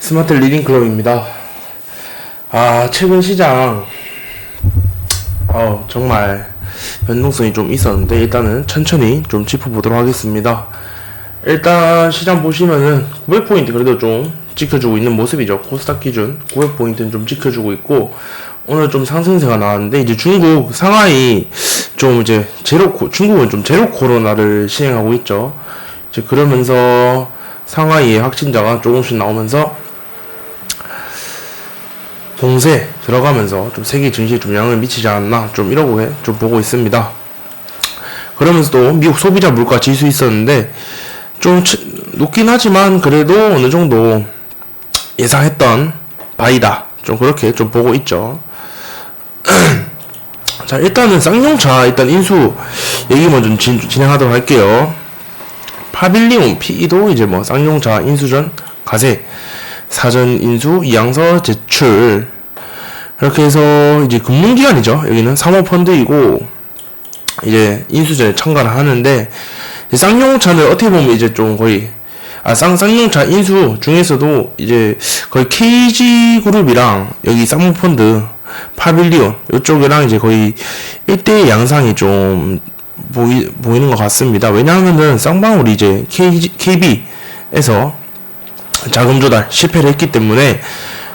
스마트 리딩 클럽입니다. 최근 시장 정말 변동성이 좀 있었는데 일단은 천천히 좀 짚어보도록 하겠습니다. 일단 시장 보시면은 900포인트 그래도 좀 지켜주고 있는 모습이죠. 코스닥 기준 900포인트는 좀 지켜주고 있고, 오늘 좀 상승세가 나왔는데 이제 중국 상하이 좀 이제 중국은 좀 제로 코로나를 시행하고 있죠. 이제 그러면서 상하이의 확진자가 조금씩 나오면서 공세 들어가면서 좀 세계 증시에 좀 영향을 미치지 않았나 좀 이러고 좀 보고 있습니다. 그러면서 또 미국 소비자 물가 지수 있었는데 좀 높긴 하지만 그래도 어느 정도 예상했던 바이다 좀 그렇게 좀 보고 있죠. 자, 일단은 쌍용차 일단 인수 얘기 먼저 진행하도록 할게요. 파빌리온 PE도 이제 뭐 쌍용차 인수전 가세 사전 인수 이양서 제출 이렇게 해서 이제 금융기관이죠. 여기는 사모펀드이고 이제 인수전에 참가를 하는데, 쌍용차는 어떻게 보면 이제 좀 거의 쌍용차 인수 중에서도 이제 거의 KG그룹이랑 여기 사모펀드 파빌리온 이쪽이랑 이제 거의 1대1 양상이 좀 보이는 것 같습니다. 왜냐하면은 쌍방울이 이제 KB에서 자금 조달 실패를 했기 때문에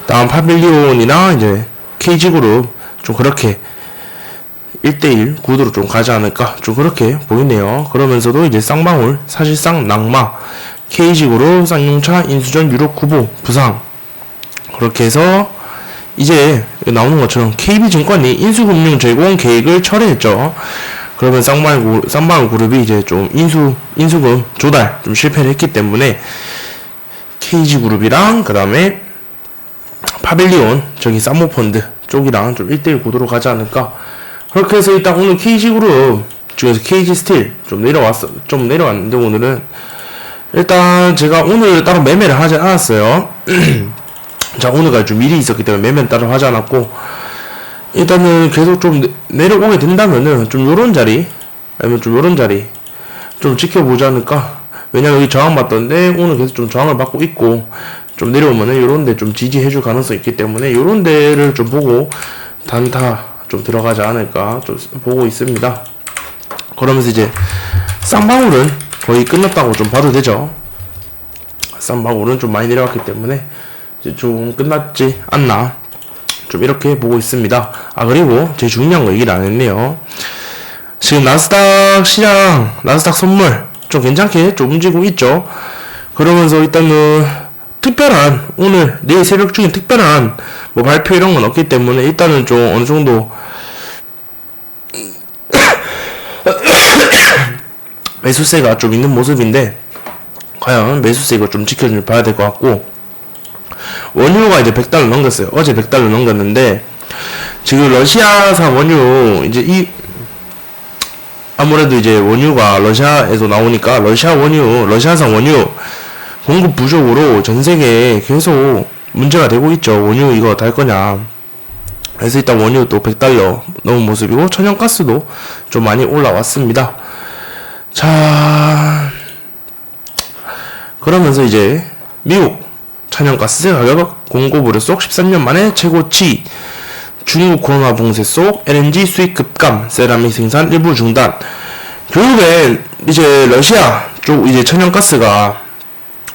다음 파빌리온이나 이제 KG그룹 좀 그렇게 1대1 구도로 좀 가지 않을까 좀 그렇게 보이네요. 그러면서도 이제 쌍방울 사실상 낙마 KG그룹 쌍용차 인수전 유럽 후보 부상 그렇게 해서 이제 나오는 것처럼 KB증권이 인수금융 제공 계획을 철회했죠. 그러면 쌍방울 그룹이 이제 좀 인수금 조달 좀 실패를 했기 때문에 KG그룹이랑 그 다음에 파빌리온 저기 사모펀드 쪽이랑 좀 1대1 구도로 가지 않을까. 그렇게 해서 일단 오늘 KG그룹 중에서 KG스틸 좀 내려왔는데 오늘은 일단 제가 오늘 따로 매매를 하지 않았어요. 자, 오늘까지 좀 일이 있었기 때문에 매매는 따로 하지 않았고, 일단은 계속 좀 내려오게 된다면은 좀 요런 자리 아니면 좀 요런 자리 좀 지켜보지 않을까. 왜냐면 여기 저항 받던데 오늘 계속 좀 저항을 받고 있고, 좀 내려오면은 요런 데 좀 지지해줄 가능성이 있기 때문에 요런 데를 좀 보고 단타 좀 들어가지 않을까 좀 보고 있습니다. 그러면서 이제 쌍방울은 거의 끝났다고 좀 봐도 되죠. 쌍방울은 좀 많이 내려왔기 때문에 이제 좀 끝났지 않나 좀 이렇게 보고 있습니다. 그리고 제일 중요한 거 얘기를 안 했네요. 지금 나스닥 시장, 나스닥 선물 좀 괜찮게 좀 움직이고 있죠. 그러면서 일단은 특별한 오늘 내일 새벽 중에 특별한 뭐 발표 이런 건 없기 때문에 일단은 좀 어느 정도 매수세가 좀 있는 모습인데, 과연 매수세 이거 좀 봐야 될 것 같고, 원유가 이제 100달러 넘겼어요. 어제 100달러 넘겼는데, 지금 러시아산 원유, 이제 아무래도 이제 원유가 러시아에서 나오니까, 러시아산 원유 공급 부족으로 전 세계에 계속 문제가 되고 있죠. 원유 이거 달 거냐. 그래서 일단 원유 또 100달러 넘은 모습이고, 천연가스도 좀 많이 올라왔습니다. 자, 그러면서 이제 미국 천연가스 가격 공급으로 속 13년 만에 최고치, 중국 코로나 봉쇄 속 LNG 수입 급감, 세라믹 생산 일부 중단. 결국엔 이제 러시아 쪽 이제 천연가스가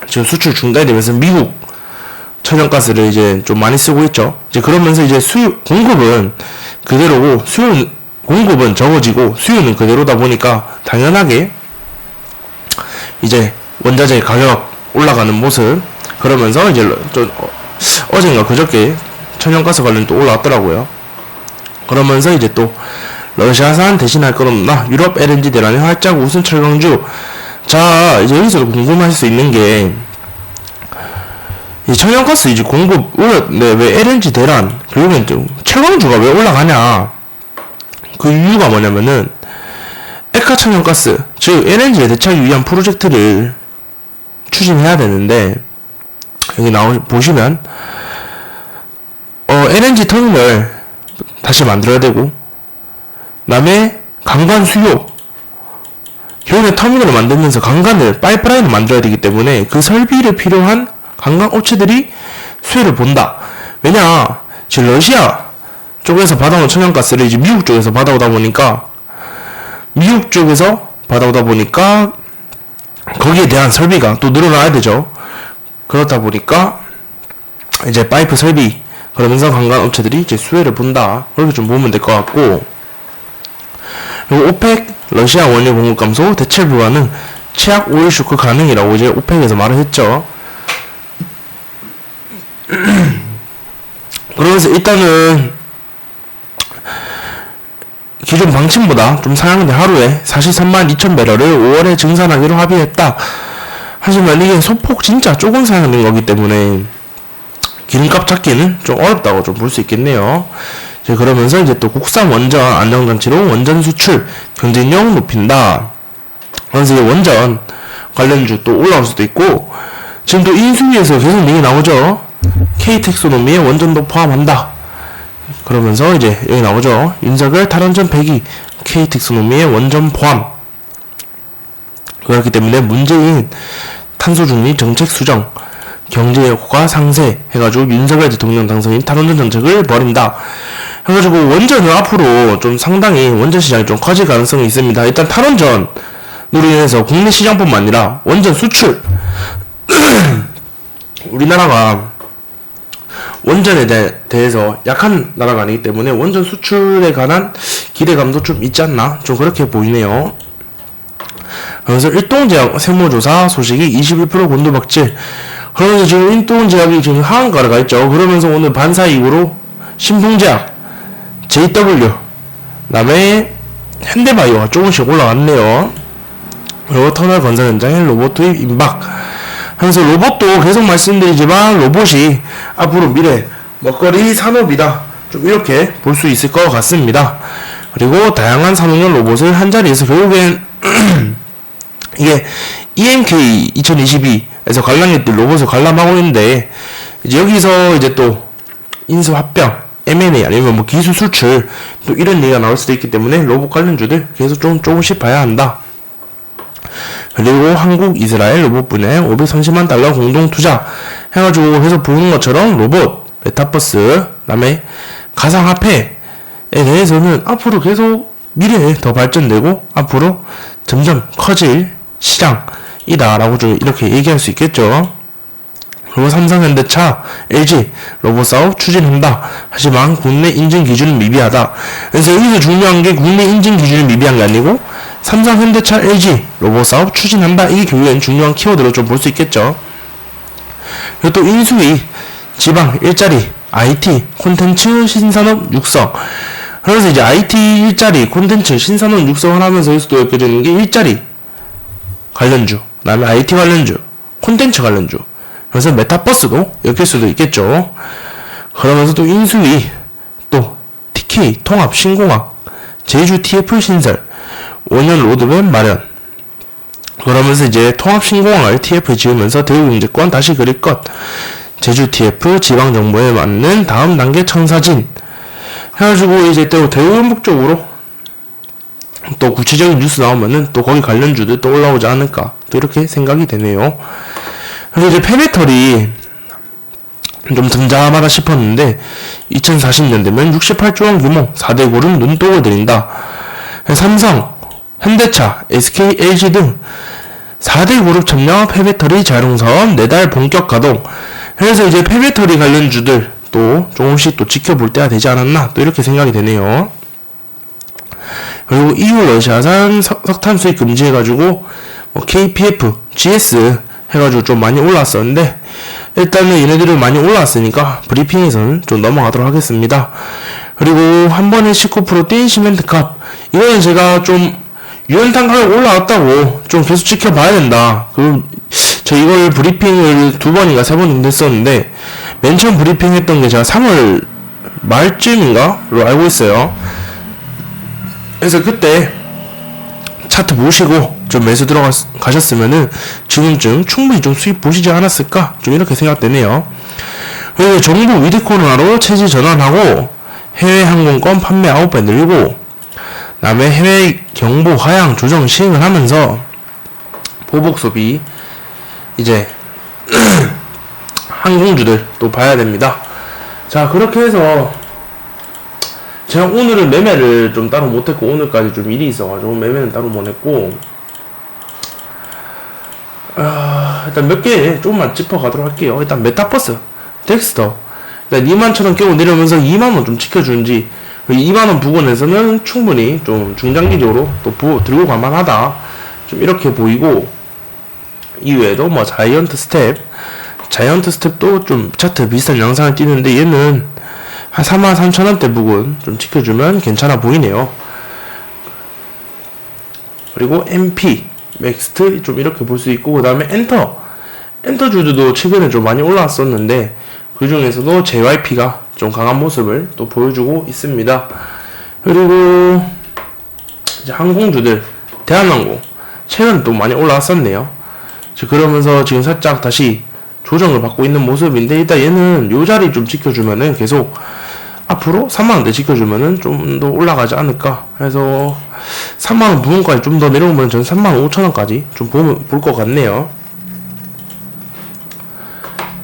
지금 수출 중단이 되면서 미국 천연가스를 이제 좀 많이 쓰고 있죠. 이제 그러면서 이제 공급은 그대로고 공급은 적어지고 수요는 그대로다 보니까 당연하게 이제 원자재 가격 올라가는 모습. 그러면서 이제 어젠가 그저께 천연가스 관련 또 올라왔더라고요. 그러면서 이제 또 러시아산 대신할 건 없나, 유럽 LNG 대란이 활짝 웃은 철강주. 자, 이제 여기서 궁금하실 수 있는 게, 이 천연가스 이제 공급 왜 LNG 대란 결국엔 좀 철강주가 왜 올라가냐. 그 이유가 뭐냐면은 액화 천연가스, 즉 LNG에 대체하기 위한 프로젝트를 추진해야 되는데, 여기 보시면 LNG 터미널 다시 만들어야 되고, 그다음에 강간 수요, 결국에 터미널을 만들면서 강간을 파이프라인을 만들어야 되기 때문에 그 설비를 필요한 관광 업체들이 수혜를 본다. 왜냐, 지금 러시아 쪽에서 받아온 천연가스를 이제 미국 쪽에서 받아오다 보니까 거기에 대한 설비가 또 늘어나야 되죠. 그렇다 보니까 이제 파이프 설비, 그러면서 관광 업체들이 이제 수혜를 본다. 그렇게 좀 보면 될 것 같고, 그리고 오펙 러시아 원유 공급 감소 대체 불가능, 최악 오일 쇼크 가능이라고 이제 오펙에서 말을 했죠. 그러면서 일단은 기존 방침보다 좀 상향된 하루에 43만 2천 배럴을 5월에 증산하기로 합의했다. 하지만 이게 소폭 진짜 조금 상향된 거기 때문에 기름값 잡기는 좀 어렵다고 좀 볼 수 있겠네요. 이제 그러면서 이제 또 국산 원전 안정장치로 원전 수출 경쟁력 높인다. 그래서 이제 원전 관련주 또 올라올 수도 있고, 지금 또 인수위에서 계속 얘기 나오죠. K텍소노미에 원전도 포함한다. 그러면서 이제 여기 나오죠. 윤석열 탈원전 폐기, K텍소노미에 원전 포함. 그렇기 때문에 문재인 탄소중립 정책 수정, 경제 효과 상쇄 해가지고 윤석열 대통령 당선인 탈원전 정책을 벌인다. 해가지고 원전은 앞으로 좀 상당히 원전 시장이 좀 커질 가능성이 있습니다. 일단 탈원전으로 인해서 국내 시장뿐만 아니라 원전 수출 우리나라가 원전에 대해서 약한 나라가 아니기 때문에 원전 수출에 관한 기대감도 좀 있지 않나? 좀 그렇게 보이네요. 그래서 일동제약 세무조사 소식이 21% 곤두박질. 그러면서 지금 일동제약이 지금 하한가를 가 있죠. 그러면서 오늘 반사 이후로 신풍제약, JW, 그다음에 현대바이오가 조금씩 올라왔네요. 그리고 터널 건설 현장에 로봇 투입 임박. 하면서 로봇도 계속 말씀드리지만 로봇이 앞으로 미래 먹거리 산업이다. 좀 이렇게 볼 수 있을 것 같습니다. 그리고 다양한 산업용 로봇을 한자리에서 결국엔 이게 EMK 2022에서 관람객들 로봇을 관람하고 있는데, 이제 여기서 이제 또 인수 합병, M&A 아니면 뭐 기술 수출 또 이런 얘기가 나올 수도 있기 때문에 로봇 관련주들 계속 조금씩 봐야 한다. 그리고 한국 이스라엘 로봇 분야에 530만 달러 공동 투자 해가지고 계속 보는 것처럼 로봇, 메타버스, 그다음에 가상화폐에 대해서는 앞으로 계속 미래에 더 발전되고 앞으로 점점 커질 시장이다라고 좀 이렇게 얘기할 수 있겠죠. 그리고 삼성, 현대차, LG 로봇 사업 추진한다. 하지만 국내 인증 기준은 미비하다. 그래서 여기서 중요한 게 국내 인증 기준이 미비한 게 아니고 삼성, 현대차, LG 로봇 사업 추진한다. 이게 결국엔 중요한 키워드로 좀 볼 수 있겠죠. 그리고 또 인수위, 지방, 일자리, IT, 콘텐츠, 신산업, 육성. 그래서 이제 IT, 일자리, 콘텐츠, 신산업, 육성을 하면서 여기서도 엮여지는 게 일자리 관련주, 그 다음에 IT 관련주, 콘텐츠 관련주. 그래서 메타버스도 엮일 수도 있겠죠. 그러면서 또 인수위, 또 TK, 통합, 신공학, 제주 TF 신설, 5년 로드맵 마련. 그러면서 이제 통합 신공항을 TF 지으면서 대우경제권 다시 그릴 것. 제주 TF 지방정부에 맞는 다음 단계 청사진. 해가지고 이제 또 대우경북 쪽으로 또 구체적인 뉴스 나오면은 또 거기 관련주들 또 올라오지 않을까. 또 이렇게 생각이 되네요. 그래서 이제 폐배터리 좀 든든하다 싶었는데 2040년 되면 68조 원 규모 4대 그룹 눈독을 들인다. 삼성, 현대차, SK, LG 등 4대 그룹 참여 폐배터리 자율사업 4달 본격 가동. 그래서 이제 폐배터리 관련주들 또 조금씩 또 지켜볼 때가 되지 않았나 또 이렇게 생각이 되네요. 그리고 EU 러시아산 석탄 수입 금지해가지고 뭐 KPF, GS 해가지고 좀 많이 올라왔었는데 일단은 얘네들이 많이 올라왔으니까 브리핑에서는 좀 넘어가도록 하겠습니다. 그리고 한 번에 19% 뛴 시멘트 값, 이거는 제가 좀 유연탄 가격 올라왔다고 좀 계속 지켜봐야 된다. 저 이걸 브리핑을 2번인가 3번 정도 했었는데 맨 처음 브리핑 했던 게 제가 3월 말쯤인가로 알고 있어요. 그래서 그때 차트 보시고 좀 매수 들어가셨으면은 지금쯤 충분히 좀 수익 보시지 않았을까? 좀 이렇게 생각되네요. 그리고 정부 위드 코로나로 체질 전환하고 해외 항공권 판매 9배 늘리고 그다음에 해외 경보 하향 조정 시행을 하면서 보복 소비 이제 항공주들 또 봐야 됩니다. 자, 그렇게 해서 제가 오늘은 매매를 좀 따로 못했고, 오늘까지 좀 일이 있어가지고 매매는 따로 못했고, 일단 몇 개 조금만 짚어가도록 할게요. 일단 메타버스, 덱스터, 일단 2만처럼 깨고 내려오면서 2만원 좀 지켜주는지, 2만원 부근에서는 충분히 좀 중장기적으로 또 들고 갈만하다, 좀 이렇게 보이고, 이외에도 뭐 자이언트 스텝도 좀 차트 비슷한 양상을 띄는데, 얘는 한 43,000원대 부근 좀 지켜주면 괜찮아 보이네요. 그리고 MP, 맥스트 좀 이렇게 볼 수 있고, 그 다음에 엔터주드도 최근에 좀 많이 올라왔었는데, 그 중에서도 JYP가 좀 강한 모습을 또 보여주고 있습니다. 그리고 이제 항공주들, 대한항공 최근 또 많이 올라왔었네요. 그러면서 지금 살짝 다시 조정을 받고 있는 모습인데, 일단 얘는 요 자리 좀 지켜주면은 계속 앞으로 3만원대 지켜주면은 좀 더 올라가지 않을까 해서 3만원 부분까지 좀 더 내려오면 전 35,000원까지 좀 볼 것 같네요.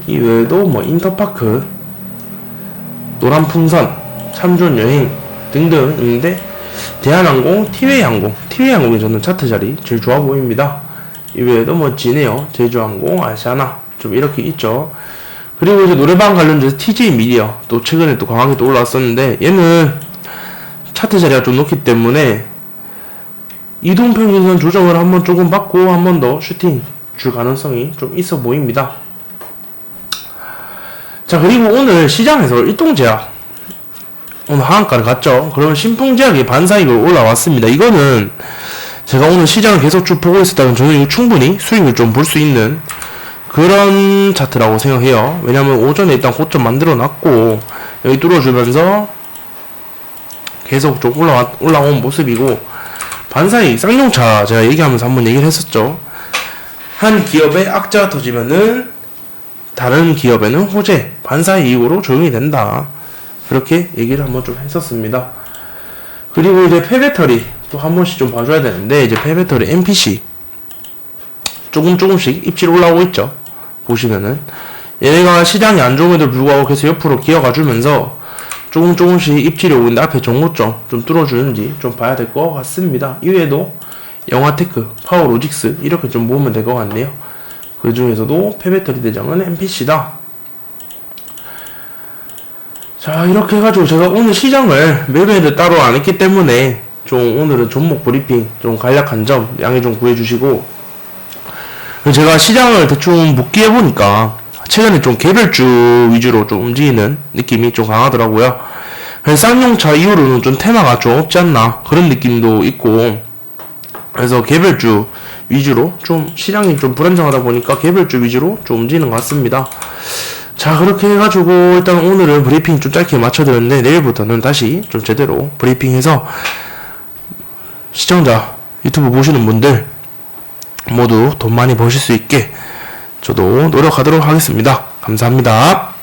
이외에도 뭐 인터파크, 노란풍선, 참전여행 등등 있는데, 대한항공, 티웨이항공이 저는 차트 자리 제일 좋아 보입니다. 이외에도 뭐 지네어, 제주항공, 아시아나 좀 이렇게 있죠. 그리고 이제 노래방 관련돼서 TJ 미디어 또 최근에 또 강하게 또 올라왔었는데, 얘는 차트 자리가 좀 높기 때문에 이동평균선 조정을 한번 조금 받고 한 번 더 슈팅 줄 가능성이 좀 있어 보입니다. 자, 그리고 오늘 시장에서 일동제약 오늘 하한가를 갔죠. 그러면 신풍제약이 반사익으로 올라왔습니다. 이거는 제가 오늘 시장을 계속 쭉 보고 있었다면 저는 이거 충분히 수익을 좀 볼 수 있는 그런 차트라고 생각해요. 왜냐면 오전에 일단 고점 만들어 놨고 여기 뚫어주면서 계속 좀 올라온 모습이고, 반사익 쌍용차 제가 얘기하면서 한번 얘기를 했었죠. 한 기업에 악재가 터지면은 다른 기업에는 호재, 반사이익으로 조용히 된다, 그렇게 얘기를 한번 좀 했었습니다. 그리고 이제 폐배터리 또 한 번씩 좀 봐줘야 되는데, 이제 폐배터리 MPC 조금씩 입질 올라오고 있죠. 보시면은 얘네가 시장이 안 좋음에도 불구하고 계속 옆으로 기어가 주면서 조금씩 입질이 오고 있는데, 앞에 정고점 좀 뚫어주는지 좀 봐야 될 것 같습니다. 이외에도 영화테크, 파워로직스 이렇게 좀 보면 될 것 같네요. 그 중에서도 폐배터리 대장은 MPC다. 자, 이렇게 해가지고 제가 오늘 시장을 매매를 따로 안 했기 때문에 좀 오늘은 종목 브리핑 좀 간략한 점 양해 좀 구해주시고, 제가 시장을 대충 복귀해보니까 최근에 좀 개별주 위주로 좀 움직이는 느낌이 좀 강하더라고요. 그래서 쌍용차 이후로는 좀 테마가 좀 없지 않나 그런 느낌도 있고, 그래서 개별주 위주로 좀 시장이 좀 불안정하다 보니까 개별주 위주로 좀 움직이는 것 같습니다. 자, 그렇게 해가지고 일단 오늘은 브리핑 좀 짧게 맞춰드렸는데, 내일부터는 다시 좀 제대로 브리핑해서 시청자 유튜브 보시는 분들 모두 돈 많이 버실 수 있게 저도 노력하도록 하겠습니다. 감사합니다.